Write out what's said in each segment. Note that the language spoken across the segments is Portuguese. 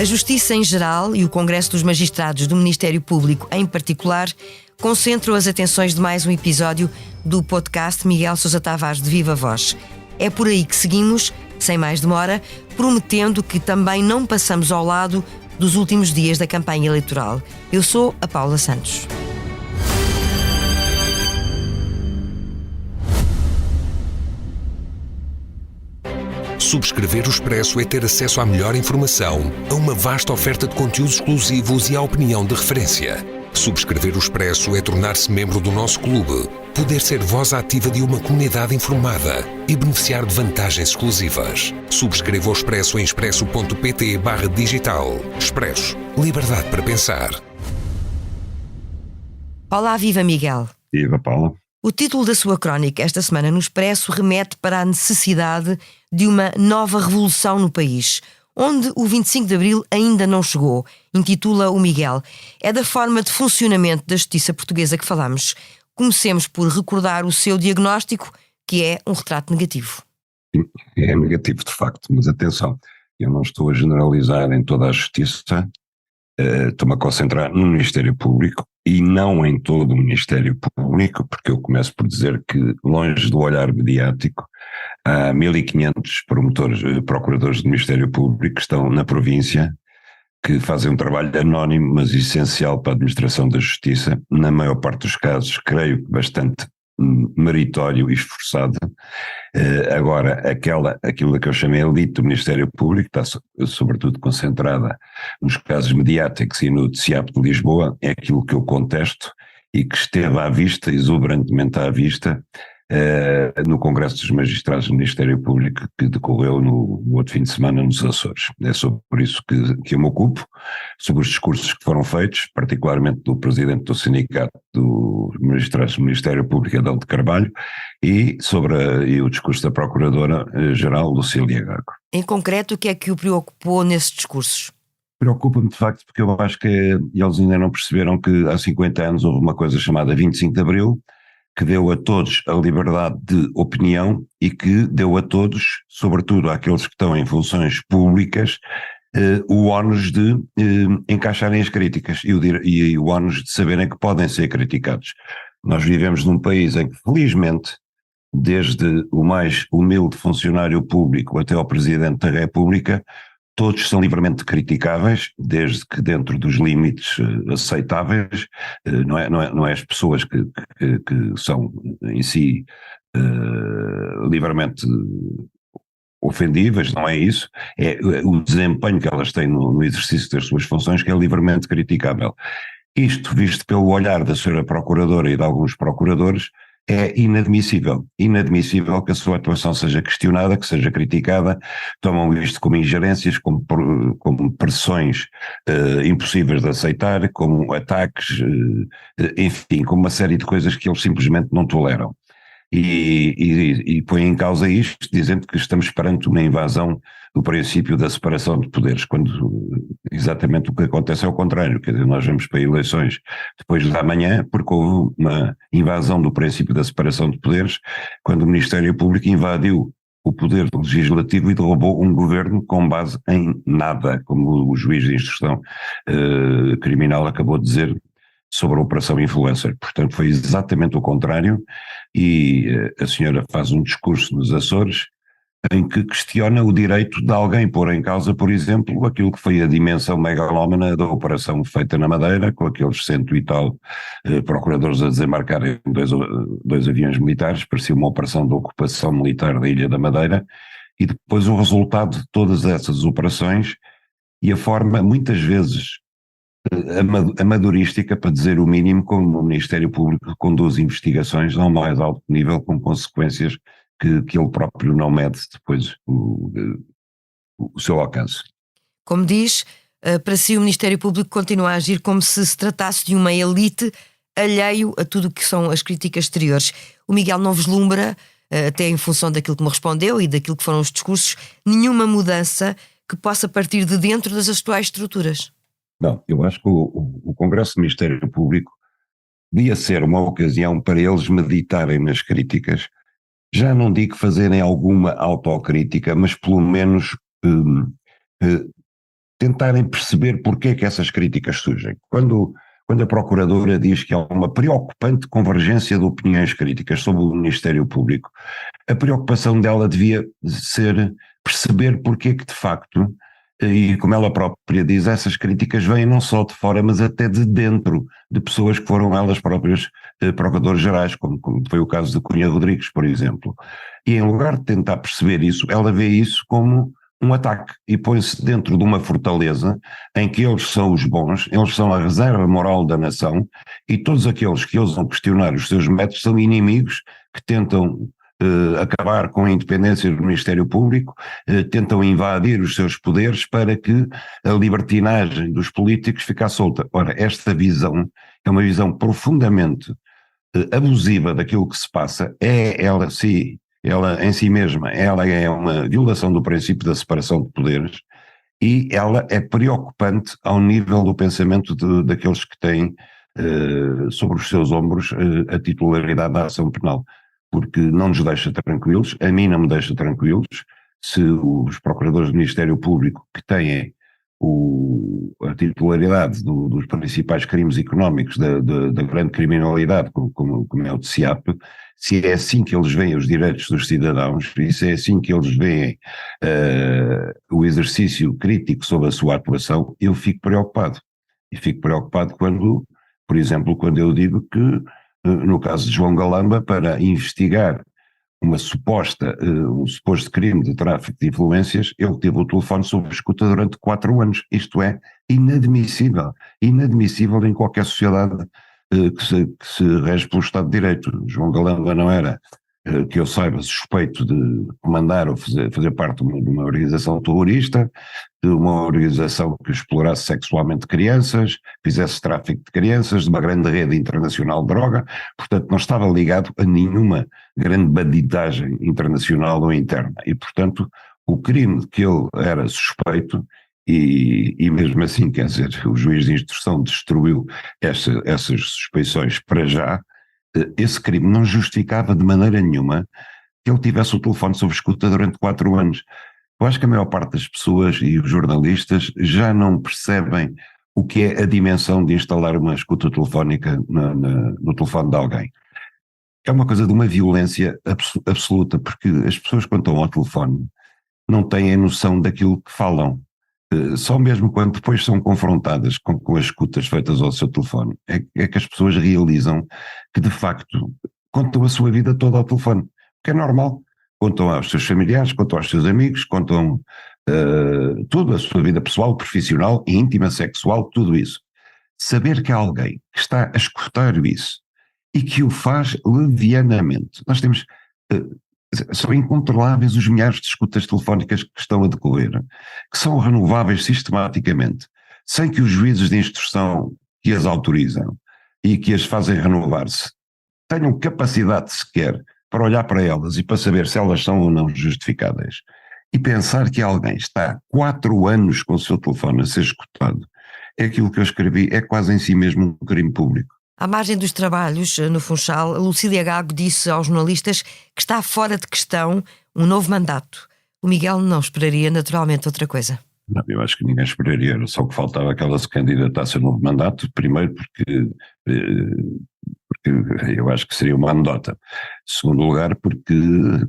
A Justiça em geral e o Congresso dos Magistrados do Ministério Público em particular concentram as atenções de mais um episódio do podcast Miguel Sousa Tavares de Viva Voz. É por aí que seguimos, sem mais demora, prometendo que também não passamos ao lado dos últimos dias da campanha eleitoral. Eu sou a Paula Santos. Subscrever o Expresso é ter acesso à melhor informação, a uma vasta oferta de conteúdos exclusivos e à opinião de referência. Subscrever o Expresso é tornar-se membro do nosso clube, poder ser voz ativa de uma comunidade informada e beneficiar de vantagens exclusivas. Subscreva o Expresso em expresso.pt/digital. Expresso. Liberdade para pensar. Olá, viva Miguel. Viva, Paula. O título da sua crónica esta semana no Expresso remete para a necessidade de uma nova revolução no país, onde o 25 de Abril ainda não chegou, intitula o Miguel. É da forma de funcionamento da justiça portuguesa que falamos. Comecemos por recordar o seu diagnóstico, que é um retrato negativo. É negativo, de facto, mas atenção, eu não estou a generalizar em toda a justiça, estou-me a concentrar no Ministério Público e não em todo o Ministério Público, porque eu começo por dizer que, longe do olhar mediático, há 1.500 procuradores do Ministério Público que estão na província, que fazem um trabalho anónimo, mas essencial para a administração da justiça, na maior parte dos casos, creio que bastante meritório e esforçado. Agora, aquilo que eu chamei elite do Ministério Público, está sobretudo concentrada nos casos mediáticos e no TCIAP de Lisboa, é aquilo que eu contesto e que esteve à vista, exuberantemente à vista, no Congresso dos Magistrados do Ministério Público que decorreu no outro fim de semana nos Açores. É sobre isso que eu me ocupo, sobre os discursos que foram feitos, particularmente do Presidente do Sindicato dos Magistrados do Ministério Público, Adão de Carvalho, e sobre o discurso da Procuradora-Geral, Lucília Gago. Em concreto, o que é que o preocupou nesses discursos? Preocupa-me de facto porque eu acho que eles ainda não perceberam que há 50 anos houve uma coisa chamada 25 de Abril, que deu a todos a liberdade de opinião e que deu a todos, sobretudo àqueles que estão em funções públicas, o ónus de encaixarem as críticas e o ónus de saberem que podem ser criticados. Nós vivemos num país em que, felizmente, desde o mais humilde funcionário público até ao Presidente da República, todos são livremente criticáveis, desde que dentro dos limites aceitáveis, não é as pessoas que são em si livremente ofendíveis, não é isso, é o desempenho que elas têm no exercício das suas funções que é livremente criticável. Isto, visto pelo olhar da senhora Procuradora e de alguns procuradores, é inadmissível que a sua atuação seja questionada, que seja criticada. Tomam isto como ingerências, como pressões impossíveis de aceitar, como ataques, enfim, como uma série de coisas que eles simplesmente não toleram. E põem em causa isto, dizendo que estamos perante uma invasão do princípio da separação de poderes, quando exatamente o que acontece é o contrário. Quer dizer, nós vamos para eleições depois da manhã porque houve uma invasão do princípio da separação de poderes, quando o Ministério Público invadiu o poder legislativo e derrubou um governo com base em nada, como o juiz de instrução criminal acabou de dizer sobre a Operação Influencer. Portanto, foi exatamente o contrário, e a senhora faz um discurso nos Açores em que questiona o direito de alguém pôr em causa, por exemplo, aquilo que foi a dimensão megalómana da operação feita na Madeira, com aqueles 100 e tal procuradores a desembarcarem dois aviões militares. Parecia uma operação de ocupação militar da Ilha da Madeira, e depois o resultado de todas essas operações e a forma, muitas vezes amadorística, para dizer o mínimo, como o Ministério Público conduz investigações ao mais alto nível, com consequências que ele próprio não mede depois o seu alcance. Como diz, para si o Ministério Público continua a agir como se tratasse de uma elite, alheio a tudo o que são as críticas exteriores. O Miguel não vislumbra, até em função daquilo que me respondeu e daquilo que foram os discursos, nenhuma mudança que possa partir de dentro das atuais estruturas? Não, eu acho que o Congresso do Ministério Público devia ser uma ocasião para eles meditarem nas críticas. Já não digo fazerem alguma autocrítica, mas pelo menos tentarem perceber porque é que essas críticas surgem. Quando a Procuradora diz que há uma preocupante convergência de opiniões críticas sobre o Ministério Público, a preocupação dela devia ser perceber porque é que de facto, e como ela própria diz, essas críticas vêm não só de fora, mas até de dentro, de pessoas que foram elas próprias procuradores-gerais, como foi o caso de Cunha Rodrigues, por exemplo. E em lugar de tentar perceber isso, ela vê isso como um ataque e põe-se dentro de uma fortaleza em que eles são os bons, eles são a reserva moral da nação, e todos aqueles que ousam questionar os seus métodos são inimigos que tentam acabar com a independência do Ministério Público, tentam invadir os seus poderes para que a libertinagem dos políticos fique solta. Ora, esta visão é uma visão profundamente abusiva daquilo que se passa, ela em si mesma, ela é uma violação do princípio da separação de poderes, e ela é preocupante ao nível do pensamento daqueles que têm sobre os seus ombros a titularidade da ação penal, porque não nos deixa tranquilos, a mim não me deixa tranquilos, se os procuradores do Ministério Público que têm a titularidade dos principais crimes económicos, da grande criminalidade, como é o de SIAP, se é assim que eles veem os direitos dos cidadãos, e se é assim que eles veem o exercício crítico sobre a sua atuação, eu fico preocupado. E fico preocupado quando, por exemplo, quando eu digo que, no caso de João Galamba, para investigar um suposto crime de tráfico de influências, ele teve o telefone sob escuta durante 4 anos. Isto é inadmissível em qualquer sociedade que se rege pelo Estado de Direito. João Galamba não era, que eu saiba, suspeito de comandar ou fazer parte de uma organização terrorista, de uma organização que explorasse sexualmente crianças, fizesse tráfico de crianças, de uma grande rede internacional de droga, portanto não estava ligado a nenhuma grande bandidagem internacional ou interna, e portanto o crime de que ele era suspeito, e mesmo assim, quer dizer, o juiz de instrução destruiu essas suspeições para já, esse crime não justificava de maneira nenhuma que ele tivesse o telefone sob escuta durante 4 anos. Eu acho que a maior parte das pessoas e os jornalistas já não percebem o que é a dimensão de instalar uma escuta telefónica no telefone de alguém. É uma coisa de uma violência absoluta, porque as pessoas quando estão ao telefone não têm a noção daquilo que falam. Só mesmo quando depois são confrontadas com as escutas feitas ao seu telefone, é que as pessoas realizam que de facto contam a sua vida toda ao telefone, que é normal. Contam aos seus familiares, contam aos seus amigos, contam tudo, a sua vida pessoal, profissional, íntima, sexual, tudo isso. Saber que há alguém que está a escutar isso e que o faz levianamente. Nós temos, são incontroláveis os milhares de escutas telefónicas que estão a decorrer, que são renováveis sistematicamente, sem que os juízes de instrução que as autorizam e que as fazem renovar-se tenham capacidade sequer para olhar para elas e para saber se elas são ou não justificadas. E pensar que alguém está 4 anos com o seu telefone a ser escutado, é aquilo que eu escrevi, é quase em si mesmo um crime público. À margem dos trabalhos no Funchal, Lucília Gago disse aos jornalistas que está fora de questão um novo mandato. O Miguel não esperaria naturalmente outra coisa. Não, eu acho que ninguém esperaria, era só que faltava que ela se candidatasse a novo mandato, primeiro porque eu acho que seria uma anedota. Segundo lugar, porque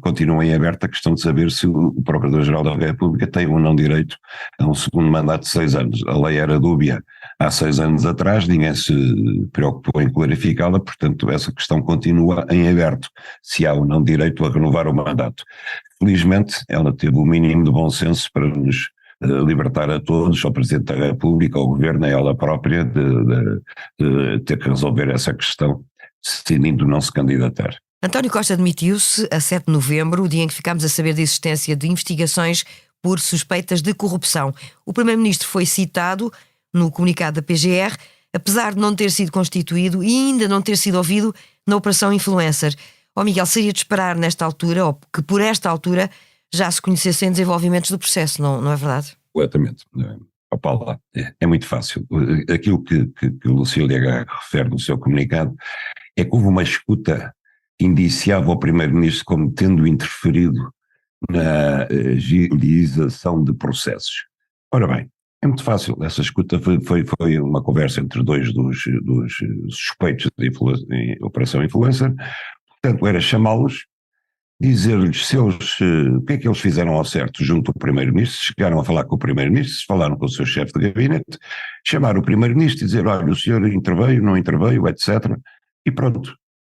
continua em aberto a questão de saber se o Procurador-Geral da República tem ou não direito a um segundo mandato de 6 anos. A lei era dúbia há 6 anos atrás, ninguém se preocupou em clarificá-la, portanto essa questão continua em aberto, se há ou não direito a renovar o mandato. Felizmente ela teve o mínimo de bom senso para nos libertar a todos, ao Presidente da República, ao Governo, a ela própria, de ter que resolver essa questão, decidindo não se candidatar. António Costa demitiu-se a 7 de novembro, o dia em que ficámos a saber da existência de investigações por suspeitas de corrupção. O Primeiro-Ministro foi citado no comunicado da PGR, apesar de não ter sido constituído e ainda não ter sido ouvido na Operação Influencer. Miguel, seria de esperar nesta altura, ou que por esta altura já se conhecessem desenvolvimentos do processo, não é verdade? Completamente. Paula, é muito fácil. Aquilo que Lucília Gago refere no seu comunicado é que houve uma escuta que indiciava o Primeiro-Ministro como tendo interferido na agilização de processos. Ora bem, É muito fácil. Essa escuta foi uma conversa entre dois dos suspeitos de Operação Influencer. Portanto, era chamá-los, dizer-lhes se eles, o que é que eles fizeram ao certo junto ao Primeiro-Ministro, se chegaram a falar com o Primeiro-Ministro, se falaram com o seu chefe de gabinete, chamar o Primeiro-Ministro e dizer, olha, o senhor interveio, não interveio, etc. E pronto,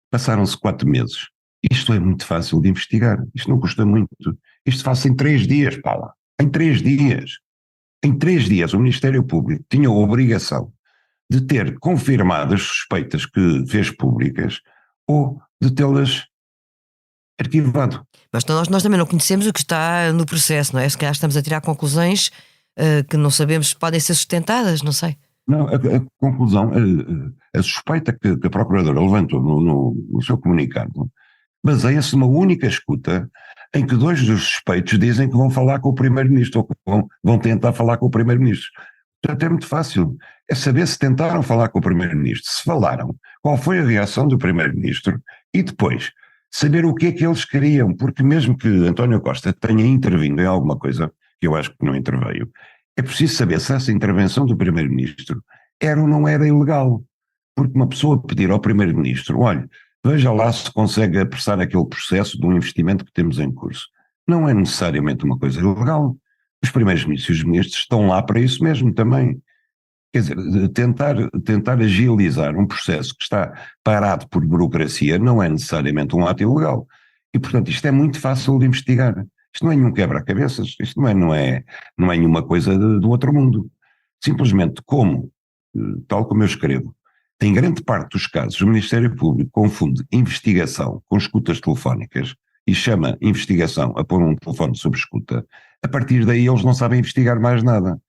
passaram-se 4 meses. Isto é muito fácil de investigar, isto não custa muito. Isto faz em 3 dias, Paula, em 3 dias. Em 3 dias o Ministério Público tinha a obrigação de ter confirmado as suspeitas que fez públicas ou de tê-las arquivado. Mas nós também não conhecemos o que está no processo, não é? Se calhar estamos a tirar conclusões que não sabemos se podem ser sustentadas, não sei. Não, a conclusão, a suspeita que a Procuradora levantou no seu comunicado baseia-se numa única escuta em que 2 dos suspeitos dizem que vão falar com o Primeiro-Ministro ou que vão tentar falar com o Primeiro-Ministro. Portanto, é muito fácil. É saber se tentaram falar com o Primeiro-Ministro, se falaram, qual foi a reação do Primeiro-Ministro e depois saber o que é que eles queriam, porque mesmo que António Costa tenha intervindo em alguma coisa, que eu acho que não interveio, é preciso saber se essa intervenção do Primeiro-Ministro era ou não era ilegal. Porque uma pessoa pedir ao Primeiro-Ministro, olha, veja lá se consegue apressar aquele processo de um investimento que temos em curso. Não é necessariamente uma coisa ilegal. Os Primeiros-Ministros e os Ministros estão lá para isso mesmo também. Quer dizer, tentar agilizar um processo que está parado por burocracia não é necessariamente um ato ilegal. E, portanto, isto é muito fácil de investigar. Isto não é nenhum quebra-cabeças, isto não é nenhuma coisa do outro mundo. Simplesmente tal como eu escrevo, em grande parte dos casos o Ministério Público confunde investigação com escutas telefónicas e chama investigação a pôr um telefone sob escuta, a partir daí eles não sabem investigar mais nada.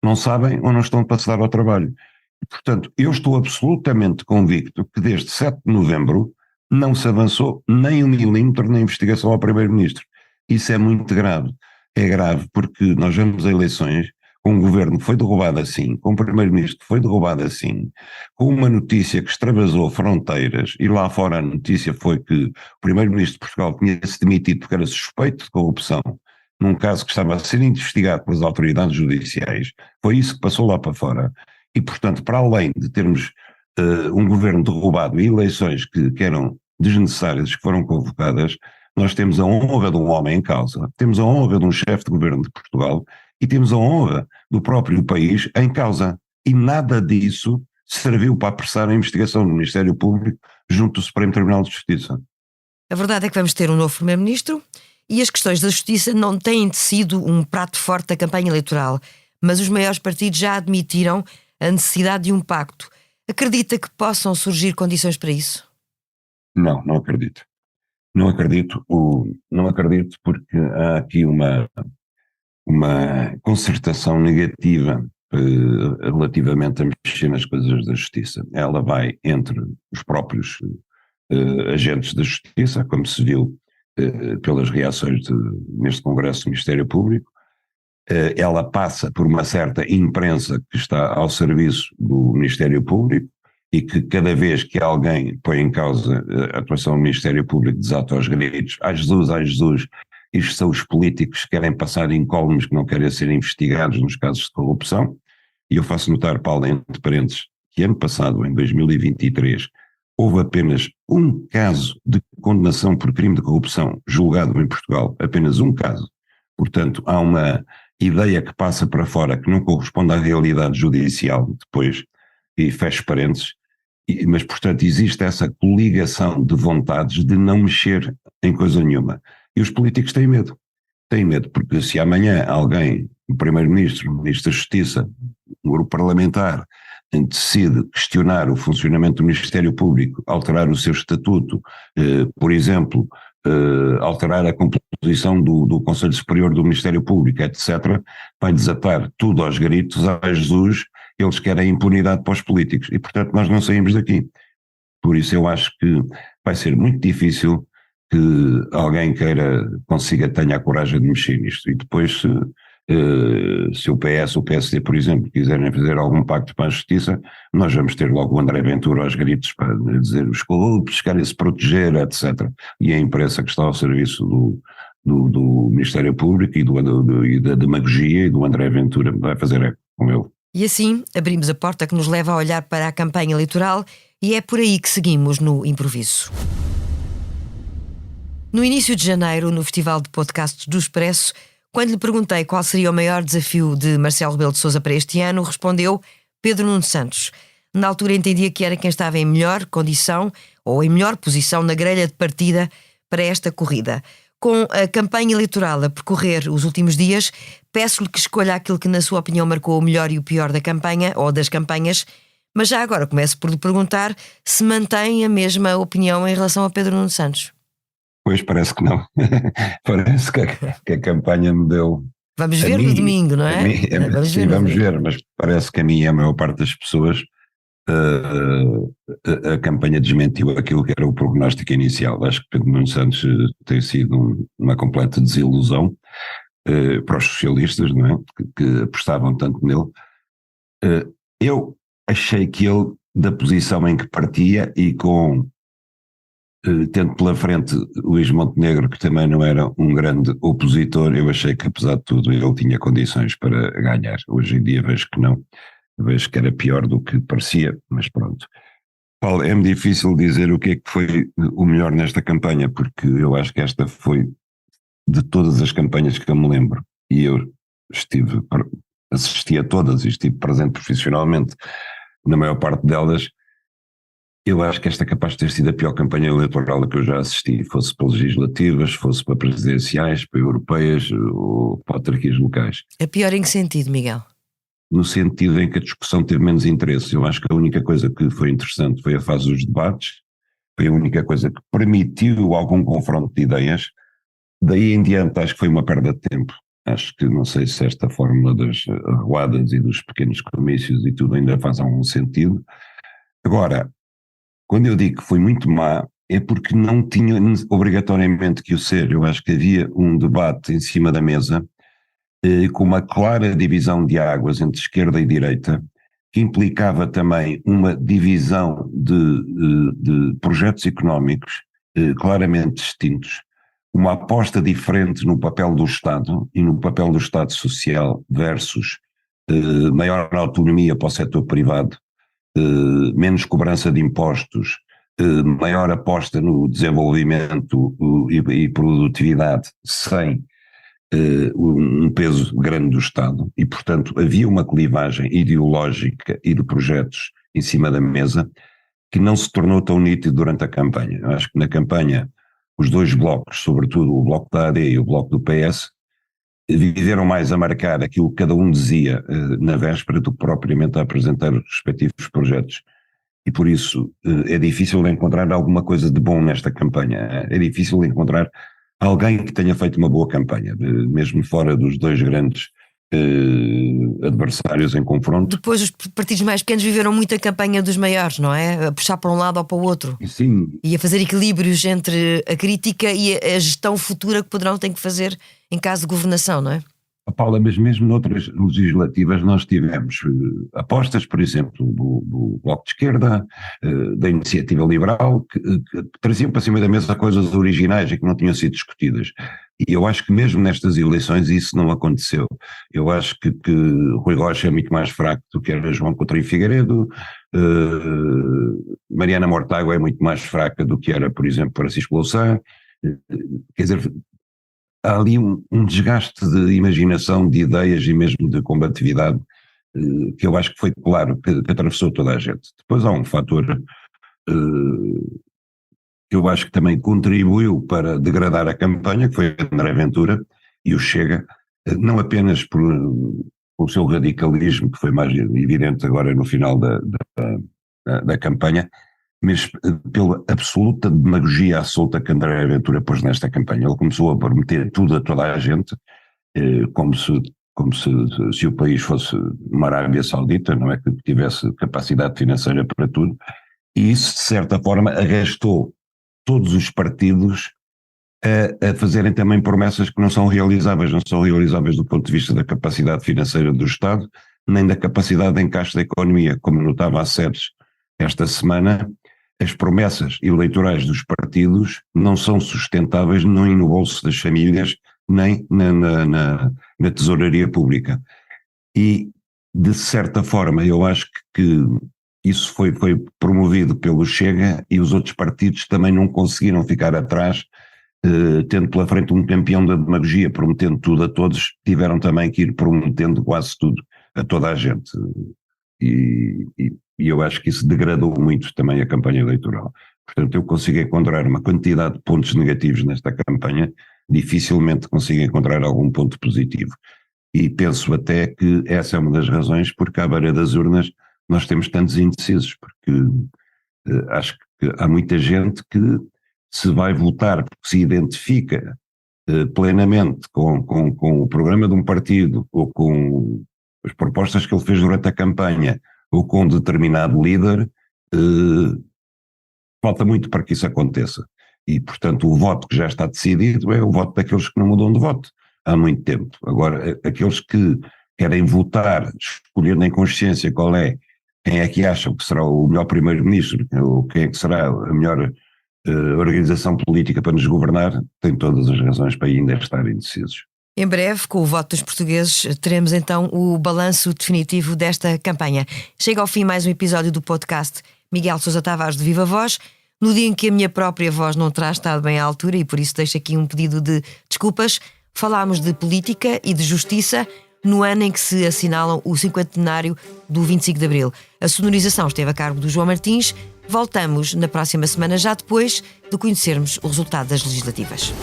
Não sabem ou não estão para se dar ao trabalho. E, portanto, eu estou absolutamente convicto que desde 7 de novembro não se avançou nem 1 milímetro na investigação ao Primeiro-Ministro. Isso é muito grave. É grave porque nós vamos a eleições com um governo que foi derrubado assim, com um Primeiro-Ministro que foi derrubado assim, com uma notícia que extravasou fronteiras, e lá fora a notícia foi que o Primeiro-Ministro de Portugal tinha-se demitido porque era suspeito de corrupção, num caso que estava a ser investigado pelas autoridades judiciais. Foi isso que passou lá para fora. E, portanto, para além de termos um governo derrubado e eleições que eram desnecessárias, que foram convocadas, nós temos a honra de um homem em causa, temos a honra de um chefe de governo de Portugal e temos a honra do próprio país em causa. E nada disso serviu para apressar a investigação do Ministério Público junto do Supremo Tribunal de Justiça. A verdade é que vamos ter um novo Primeiro-Ministro e as questões da justiça não têm sido um prato forte da campanha eleitoral, mas os maiores partidos já admitiram a necessidade de um pacto. Acredita que possam surgir condições para isso? Não acredito. Não acredito porque há aqui uma concertação negativa relativamente a mexer nas coisas da justiça. Ela vai entre os próprios agentes da justiça, como se viu pelas reações neste Congresso do Ministério Público. Ela passa por uma certa imprensa que está ao serviço do Ministério Público e que cada vez que alguém põe em causa a atuação do Ministério Público desata os gritos, ai Jesus, isto são os políticos que querem passar incólumes que não querem ser investigados nos casos de corrupção. E eu faço notar, Paulo, entre parênteses, que ano passado, em 2023, houve apenas um caso de condenação por crime de corrupção julgado em Portugal, apenas um caso. Portanto, há uma ideia que passa para fora que não corresponde à realidade judicial depois, e fecho parênteses, mas, portanto, existe essa coligação de vontades de não mexer em coisa nenhuma. E os políticos têm medo, porque se amanhã alguém, o Primeiro-Ministro, o Ministro da Justiça, um grupo parlamentar, decide questionar o funcionamento do Ministério Público, alterar o seu estatuto, por exemplo, alterar a composição do Conselho Superior do Ministério Público, etc., vai desatar tudo aos gritos, ai Jesus, eles querem impunidade para os políticos e, portanto, nós não saímos daqui. Por isso eu acho que vai ser muito difícil que alguém tenha a coragem de mexer nisto. E depois, se o PS ou o PSD, por exemplo, quiserem fazer algum pacto para a justiça, nós vamos ter logo o André Ventura aos gritos para dizer os corruptos querem se proteger, etc. E a imprensa que está ao serviço do Ministério Público e da demagogia e do André Ventura vai fazer eco com E assim abrimos a porta que nos leva a olhar para a campanha eleitoral e é por aí que seguimos no improviso. No início de janeiro, no Festival de Podcasts do Expresso, quando lhe perguntei qual seria o maior desafio de Marcelo Rebelo de Sousa para este ano, respondeu Pedro Nuno Santos. Na altura entendia que era quem estava em melhor condição ou em melhor posição na grelha de partida para esta corrida. Com a campanha eleitoral a percorrer os últimos dias, peço-lhe que escolha aquilo que na sua opinião marcou o melhor e o pior da campanha ou das campanhas, mas já agora começo por lhe perguntar se mantém a mesma opinião em relação a Pedro Nuno Santos. Pois parece que não. Parece que a campanha me deu. Vamos ver no domingo, não é? Vamos ver, mas parece que a mim e a maior parte das pessoas a campanha desmentiu aquilo que era o prognóstico inicial. Acho que Pedro Nuno Santos tem sido uma completa desilusão para os socialistas, não é? Que apostavam tanto nele. Eu achei que ele, da posição em que partia e com tendo pela frente Luís Montenegro, que também não era um grande opositor, eu achei que apesar de tudo ele tinha condições para ganhar. Hoje em dia vejo que não, vejo que era pior do que parecia, mas pronto. Paulo, é-me difícil dizer o que é que foi o melhor nesta campanha, porque eu acho que esta foi de todas as campanhas que eu me lembro, e eu assisti a todas e estive presente profissionalmente na maior parte delas. Eu acho que esta é capaz de ter sido a pior campanha eleitoral a que eu já assisti, fosse para legislativas, fosse para presidenciais, para europeias ou para autarquias locais. A pior em que sentido, Miguel? No sentido em que a discussão teve menos interesse. Eu acho que a única coisa que foi interessante foi a fase dos debates, foi a única coisa que permitiu algum confronto de ideias. Daí em diante acho que foi uma perda de tempo. Acho que não sei se esta fórmula das arruadas e dos pequenos comícios e tudo ainda faz algum sentido. Agora, quando eu digo que foi muito má, é porque não tinha obrigatoriamente que o ser. Eu acho que havia um debate em cima da mesa com uma clara divisão de águas entre esquerda e direita, que implicava também uma divisão de projetos económicos claramente distintos, uma aposta diferente no papel do Estado e no papel do Estado social versus maior autonomia para o setor privado, menos cobrança de impostos, maior aposta no desenvolvimento e produtividade sem um peso grande do Estado, e portanto havia uma clivagem ideológica e de projetos em cima da mesa que não se tornou tão nítido durante a campanha. Eu acho que na campanha os dois blocos, sobretudo o bloco da AD e o bloco do PS, viveram mais a marcar aquilo que cada um dizia na véspera do que propriamente a apresentar os respectivos projetos. E por isso é difícil encontrar alguma coisa de bom nesta campanha. É difícil encontrar alguém que tenha feito uma boa campanha, mesmo fora dos dois grandes adversários em confronto. Depois os partidos mais pequenos viveram muito a campanha dos maiores, não é? A puxar para um lado ou para o outro. Sim. E a fazer equilíbrios entre a crítica e a gestão futura que poderão ter que fazer em caso de governação, não é? Paula, mas mesmo noutras legislativas nós tivemos apostas, por exemplo, do Bloco de Esquerda, da Iniciativa Liberal, que traziam para cima da mesa coisas originais e que não tinham sido discutidas. E eu acho que mesmo nestas eleições isso não aconteceu. Eu acho que Rui Rocha é muito mais fraco do que era João Coutinho Figueiredo, Mariana Mortágua é muito mais fraca do que era, por exemplo, Francisco Louçã. Quer dizer, há ali um desgaste de imaginação, de ideias e mesmo de combatividade que eu acho que foi claro, que atravessou toda a gente. Depois há um fator que eu acho que também contribuiu para degradar a campanha, que foi André Ventura e o Chega, não apenas por o seu radicalismo, que foi mais evidente agora no final da campanha, mas pela absoluta demagogia à solta que André Ventura pôs nesta campanha. Ele começou a prometer tudo a toda a gente, como se o país fosse uma Arábia Saudita, não é, que tivesse capacidade financeira para tudo, e isso de certa forma arrastou todos os partidos a fazerem também promessas que não são realizáveis do ponto de vista da capacidade financeira do Estado, nem da capacidade de encaixe da economia, como notava a SEDES esta semana. As promessas eleitorais dos partidos não são sustentáveis nem no bolso das famílias, nem na tesouraria pública. E de certa forma, eu acho que isso foi promovido pelo Chega e os outros partidos também não conseguiram ficar atrás, tendo pela frente um campeão da demagogia, prometendo tudo a todos, tiveram também que ir prometendo quase tudo a toda a gente. E eu acho que isso degradou muito também a campanha eleitoral. Portanto, eu consigo encontrar uma quantidade de pontos negativos nesta campanha, dificilmente consigo encontrar algum ponto positivo. E penso até que essa é uma das razões porque à beira das urnas nós temos tantos indecisos, porque acho que há muita gente que se vai votar porque se identifica plenamente com o programa de um partido ou com as propostas que ele fez durante a campanha ou com um determinado líder, falta muito para que isso aconteça. E, portanto, o voto que já está decidido é o voto daqueles que não mudam de voto há muito tempo. Agora, aqueles que querem votar, escolher em consciência quem é que acham que será o melhor primeiro-ministro, ou quem é que será a melhor organização política para nos governar, têm todas as razões para ainda estar indecisos. Em breve, com o voto dos portugueses, teremos então o balanço definitivo desta campanha. Chega ao fim mais um episódio do podcast Miguel Sousa Tavares de Viva Voz, no dia em que a minha própria voz não terá estado bem à altura e por isso deixo aqui um pedido de desculpas. Falámos de política e de justiça no ano em que se assinalam o 50º do 25 de Abril. A sonorização esteve a cargo do João Martins. Voltamos na próxima semana, já depois de conhecermos o resultado das legislativas.